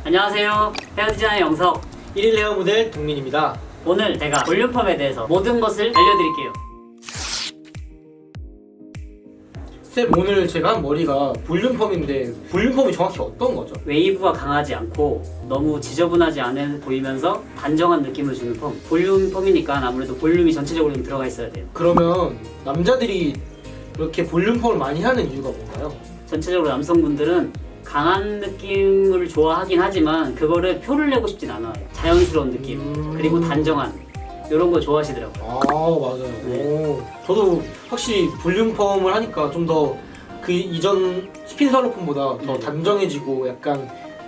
안녕하세요. 헤어 디자이너 영석. 1일 헤어 모델 동민입니다. 오늘 제가 볼륨펌에 대해서 모든 것을 알려드릴게요. 쌤, 오늘 제가 한 머리가 볼륨펌인데 볼륨펌이 정확히 어떤 거죠? 웨이브가 강하지 않고 너무 지저분하지 않아 보이면서 단정한 느낌을 주는 펌. 볼륨펌이니까 아무래도 볼륨이 전체적으로 좀 들어가 있어야 돼요. 그러면 남자들이 이렇게 볼륨펌을 많이 하는 이유가 뭔가요? 전체적으로 남성분들은 강한 느낌을 좋아하긴 하지만 그거를 표를 내고 싶진 않아요. 자연스러운 느낌 그리고 단정한 이런 거 좋아하시더라고요. 아, 맞아요. 네. 저도 확실히 볼륨펌을 하니까 좀 더 그 이전 스핀 살로펌보다 더 네. 단정해지고 약간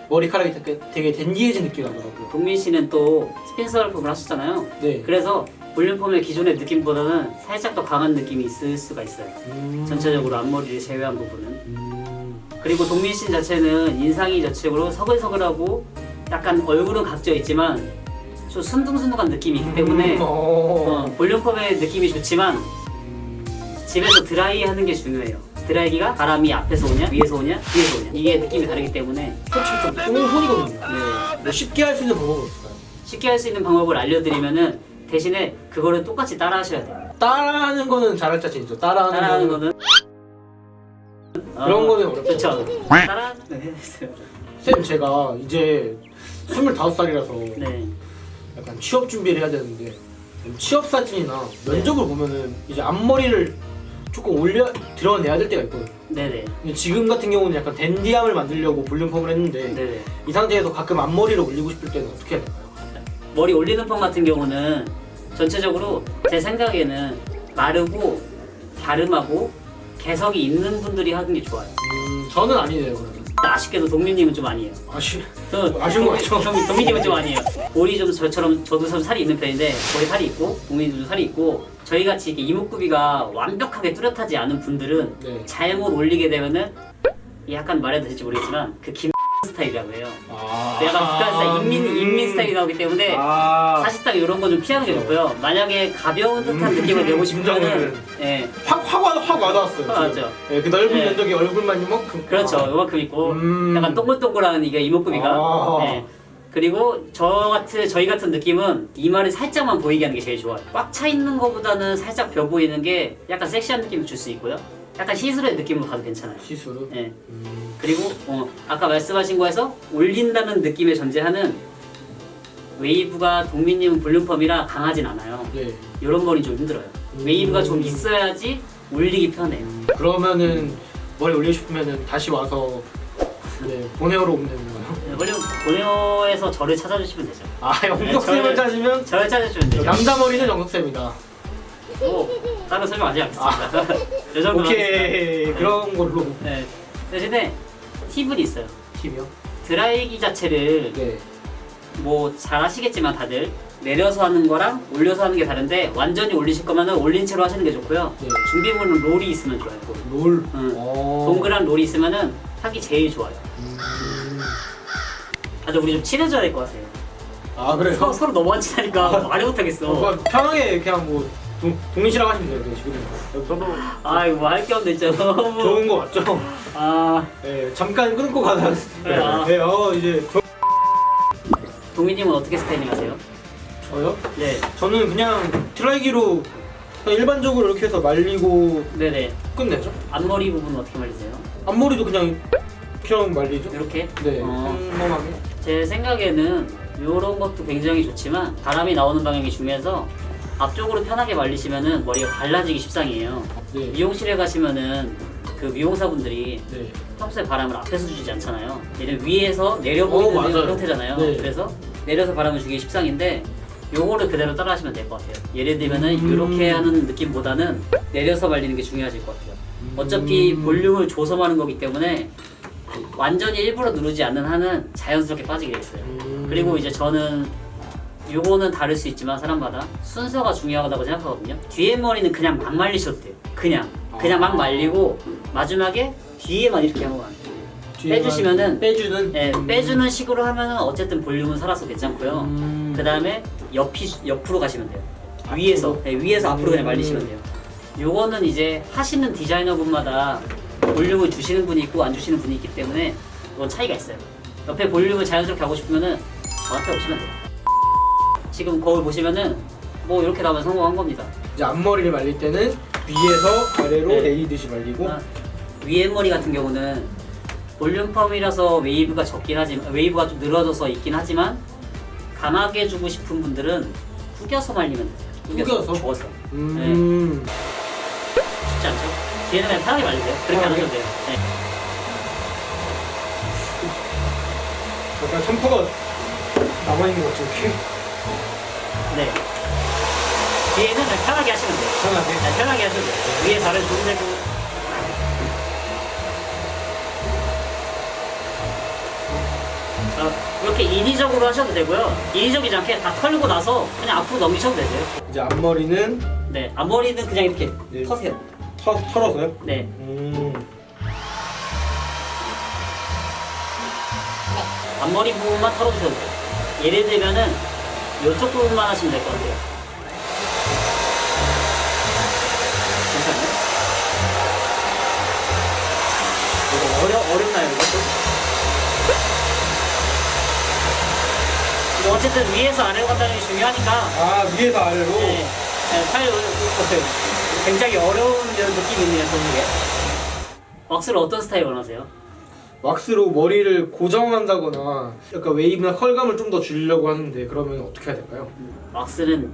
머리카락이 되게 댄디해진 느낌이 나더라고요. 동민 씨는 또 스핀서 펌을 하셨잖아요. 네. 그래서 볼륨펌의 기존의 느낌보다는 살짝 더 강한 느낌이 있을 수가 있어요. 전체적으로 앞머리를 제외한 부분은. 그리고 동민 씨 자체는 인상이 자체적으로 서글서글하고 약간 얼굴은 각져 있지만 좀 순둥순둥한 느낌이 있기 때문에 볼륨펌의 느낌이 좋지만 집에서 드라이 하는 게 중요해요. 드라이기가 바람이 앞에서 오냐 위에서 오냐 뒤에서 오냐 이게 느낌이 다르기 때문에 솔직히 좀 똥손이거든요. 네. 뭐 쉽게 할 수 있는 방법은 없을까요? 쉽게 할 수 있는 방법을 알려드리면은 대신에 그거를 똑같이 따라 하셔야 돼요. 따라하는 거는 잘할 자신 있죠. 따라하는 거는 그런 거는 어렵죠. 그렇죠. 따라하는 거 해주세요. 쌤, 제가 이제 25살이라서 네. 약간 취업 준비를 해야 되는데 취업 사진이나 면접을 보면은 이제 앞머리를 조금 드러내야 될 때가 있거든요. 네네. 근데 지금 같은 경우는 약간 댄디함을 만들려고 볼륨펌을 했는데 네네. 이 상태에서 가끔 앞머리를 올리고 싶을 때는 어떻게 해야 될까요? 머리 올리는 펌 같은 경우는 전체적으로 제 생각에는 마르고 갸름하고 개성이 있는 분들이 하는 게 좋아요. 저는 아니네요. 그러면. 아쉽게도 동민님은 좀 아니에요. 아쉬운 거 같죠? 동민님은 좀 아니에요. 볼이 좀 저처럼 저도 좀 살이 있는 편인데 볼이 살이 있고 동민님도 좀 살이 있고 저희 같이 이렇게 이목구비가 완벽하게 뚜렷하지 않은 분들은 네. 잘못 올리게 되면은 약간 말해도 될지 모르겠지만 그 김 스타일이라고 해요. 아. 내가 북한 스타일 인민 스타일이 나오기 때문에 사실상 이런 거 좀 피하는 게 좋고요. 만약에 가벼운 듯한 느낌을 내고 싶으면은 예. 확 와닿았어요. 맞죠. 예, 그 넓은 네. 면적의 얼굴만 이만큼. 그렇죠. 이만큼 있고 약간 동글동글한 이게 이목구비가. 예. 그리고 저희 같은 느낌은 이마를 살짝만 보이게 하는 게 제일 좋아요. 꽉 차 있는 것보다는 살짝 벼 보이는 게 약간 섹시한 느낌을 줄 수 있고요. 약간 시스루의 느낌으로 가도 괜찮아요. 시스루. 예. 그리고 아까 말씀하신 거에서 올린다는 느낌의 전제하는 웨이브가 동민님은 볼륨펌이라 강하진 않아요. 네. 이런 머리 좀 힘들어요. 웨이브가 좀 있어야지 올리기 편해요. 그러면은 머리 올리고 싶으면은 다시 와서 보네오로 오면 되는 거예요? 원래 보네오에서 저를 찾아주시면 되죠. 아, 영석쌤을 찾으면 저를 찾아주시면 되죠. 남자 머리는 영석쌤이다. 따로 설명하지 않겠습니다. 이 정도만 오케이, 하겠습니다. 그런 걸로. 네. 대신에 팁은 있어요. 팁이요? 드라이기 자체를 네. 뭐 잘 아시겠지만 다들 내려서 하는 거랑 올려서 하는 게 다른데 완전히 올리실 거면은 올린 채로 하시는 게 좋고요. 네. 준비물은 롤이 있으면 좋아요. 롤. 동그란 롤이 있으면은 하기 제일 좋아요. 아주 우리 좀 친해져야 될 것 같아요. 아, 그래요? 서로 너무 안 친하니까 말을 못 하겠어. 편하게 그냥 뭐 동민 씨라고 하시면 돼요. 지금 저도 아 이거 뭐 할 게 없네 진짜 너무. 좋은 거 맞죠? 아 네, 잠깐 끊고 가다. 아. 네, 이제 동민님은 어떻게 스타일링 하세요? 저요? 네. 저는 그냥 드라이기로 그냥 일반적으로 이렇게 해서 말리고 네네. 끝내죠. 앞머리 부분은 어떻게 말리세요? 앞머리도 그냥 말리죠. 이렇게? 네, 평범하게. 제 생각에는 이런 것도 굉장히 좋지만 바람이 나오는 방향이 중요해서 앞쪽으로 편하게 말리시면은 머리가 갈라지기 십상이에요. 네. 미용실에 가시면은 그 미용사분들이 네. 평소에 바람을 앞에서 주지 않잖아요. 얘는 위에서 내려 보이는 맞아요. 형태잖아요. 네. 그래서 내려서 바람을 주기 십상인데 요거를 그대로 따라 하시면 될 것 같아요. 예를 들면은 이렇게 하는 느낌보다는 내려서 말리는 게 중요하실 것 같아요. 어차피 볼륨을 줘서 마는 거기 때문에 완전히 일부러 누르지 않는 한은 자연스럽게 빠지게 돼 있어요. 그리고 이제 저는 요거는 다를 수 있지만 사람마다 순서가 중요하다고 생각하거든요. 뒤에 머리는 그냥 막 말리셔도 돼요. 그냥 막 말리고 마지막에 뒤에만 이렇게 하고 가요. 빼주시면은 빼주는. 빼주는 식으로 하면은 어쨌든 볼륨은 살아서 괜찮고요. 그 다음에 옆으로 가시면 돼요. 위에서 앞으로 그냥 말리시면 돼요. 요거는 이제 하시는 디자이너 분마다 볼륨을 주시는 분이 있고 안 주시는 분이 있기 때문에 그건 차이가 있어요. 옆에 볼륨을 자연스럽게 하고 싶으면은 저한테 오시면 돼요. 지금 거울 보시면은 뭐 이렇게 나오면 성공한 겁니다. 이제 앞머리를 말릴 때는 위에서 아래로 네. 내리듯이 말리고 아, 위에 머리 같은 경우는 볼륨 펌이라서 웨이브가 적긴 하지만 웨이브가 좀 늘어져서 있긴 하지만 강하게 해주고 싶은 분들은 후겨서 말리면 돼요. 후겨서? 부어서. 음. 쉽지 않죠? 뒤에는 그냥 편하게 말리세요. 그렇게 안 하셔도 돼요. 네. 약간 샴푸가 남아있는 것 같죠 이렇게? 네. 뒤에는 그냥 편하게 하시면 돼요. 편하게? 네, 편하게 하셔도 돼요. 위에 다른 분들고 이렇게 인위적으로 하셔도 되고요. 인위적이지 않게 다 털고 나서 그냥 앞으로 넘기셔도 되세요. 이제 앞머리는 네, 앞머리는 그냥 이렇게 네. 터세요. 털어서요? 네, 앞머리 부분만 털어주셔도 돼요. 예를 들면은 이쪽 부분만 하시면 될 것 같아요. 괜찮아요? 이거 어렵나요, 이것도? 뭐 어쨌든 위에서 아래로 간다는 게 중요하니까 아 위에서 아래로? 네, 네, 사실 어때요? 굉장히 어려운 이런 느낌이 있네요, 저게. 왁스를 어떤 스타일 원하세요? 왁스로 머리를 고정한다거나 약간 웨이브나 컬감을 좀 더 주려고 하는데 그러면 어떻게 해야 될까요? 왁스는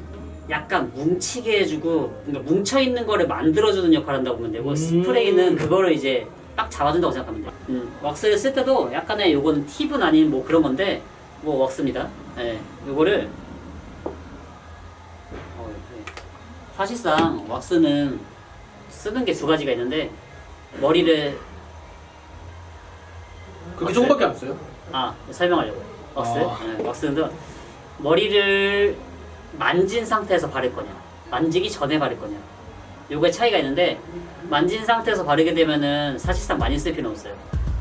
약간 뭉치게 해주고 그러니까 뭉쳐있는 거를 만들어주는 역할을 한다고 보면 되고 스프레이는 그거를 이제 딱 잡아준다고 생각하면 돼요. 왁스를 쓸 때도 약간의 요건 팁은 아닌 뭐 그런 건데 뭐 왁스입니다. 네, 요거를 네. 사실상 왁스는 쓰는 게 두 가지가 있는데 머리를 그렇게 조금밖에 안 써요? 설명하려고 왁스. 아. 네, 왁스는 머리를 만진 상태에서 바를 거냐 만지기 전에 바를 거냐 요거의 차이가 있는데 만진 상태에서 바르게 되면은 사실상 많이 쓸 필요는 없어요.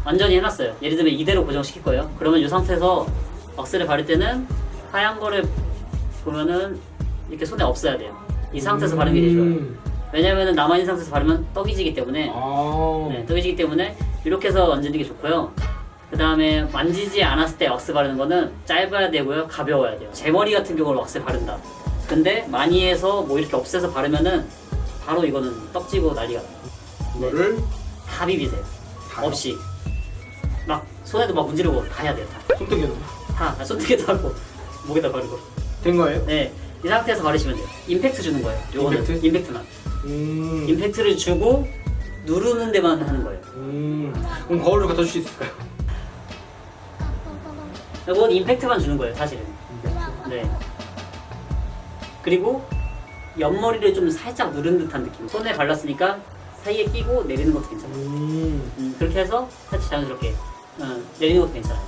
완전히 해놨어요. 예를 들면 이대로 고정시킬 거예요. 그러면 이 상태에서 왁스를 바를 때는 하얀 거를 보면은 이렇게 손에 없어야 돼요. 이 상태에서 바르는 게 제일 좋아요. 왜냐면은 남아있는 상태에서 바르면 떡이지기 때문에 네, 떡이지기 때문에 이렇게 해서 만지는 게 좋고요. 그 다음에 만지지 않았을 때 왁스 바르는 거는 짧아야 되고요, 가벼워야 돼요. 제 머리 같은 경우는 왁스 바른다. 근데 많이 해서 뭐 이렇게 없애서 바르면은 바로 이거는 떡지고 난리가 나요. 이거를 다 비비세요. 다요? 없이 막 손에도 막 문지르고 다 해야 돼요. 손등에도 다 손등에도 하고 목에다 바르고. 된 거예요? 네, 이 상태에서 바르시면 돼요. 임팩트 주는 거예요. 요거는 임팩트? 임팩트만. 임팩트를 주고 누르는 데만 하는 거예요. 그럼 거울을 갖다 줄 수 있을까요? 이건 임팩트만 주는 거예요, 사실은. 네. 그리고 옆머리를 좀 살짝 누른 듯한 느낌. 손에 발랐으니까 사이에 끼고 내리는 것도 괜찮아요. 그렇게 해서 살짝 자연스럽게 내리는 것도 괜찮아요.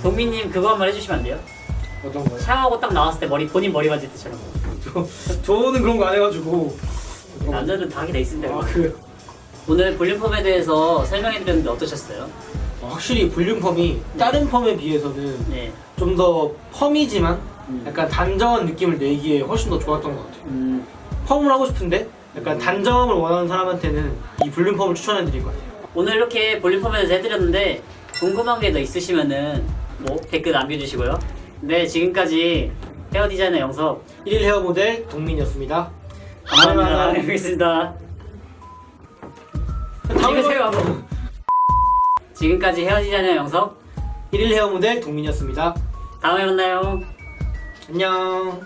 동민님 그거 한 번 해주시면 안 돼요? 어떤 거요? 샤워하고 딱 나왔을 때 본인 머리 만질 때처럼. 저는 그런 거 안 해가지고 남자들은 다 하게 돼 있습니다. 그래요? 오늘 볼륨펌에 대해서 설명해드렸는데 어떠셨어요? 확실히 볼륨 펌이 다른 펌에 비해서는 네. 좀 더 펌이지만 음. 약간 단정한 느낌을 내기에 훨씬 더 좋았던 것 같아요. 펌을 하고 싶은데 약간 단정함을 원하는 사람한테는 이 볼륨 펌을 추천해드릴 것 같아요. 오늘 이렇게 볼륨펌에 대해서 해드렸는데 궁금한 게 더 있으시면은 뭐 댓글 남겨주시고요. 네, 지금까지 헤어 디자이너 영섭 1일 헤어 모델 동민이었습니다. 감사합니다. 알겠습니다. 찍으세요 한번. 지금까지 헤어 디자이너 영섭 1일 헤어 모델 동민이었습니다. 다음에 만나요. 안녕.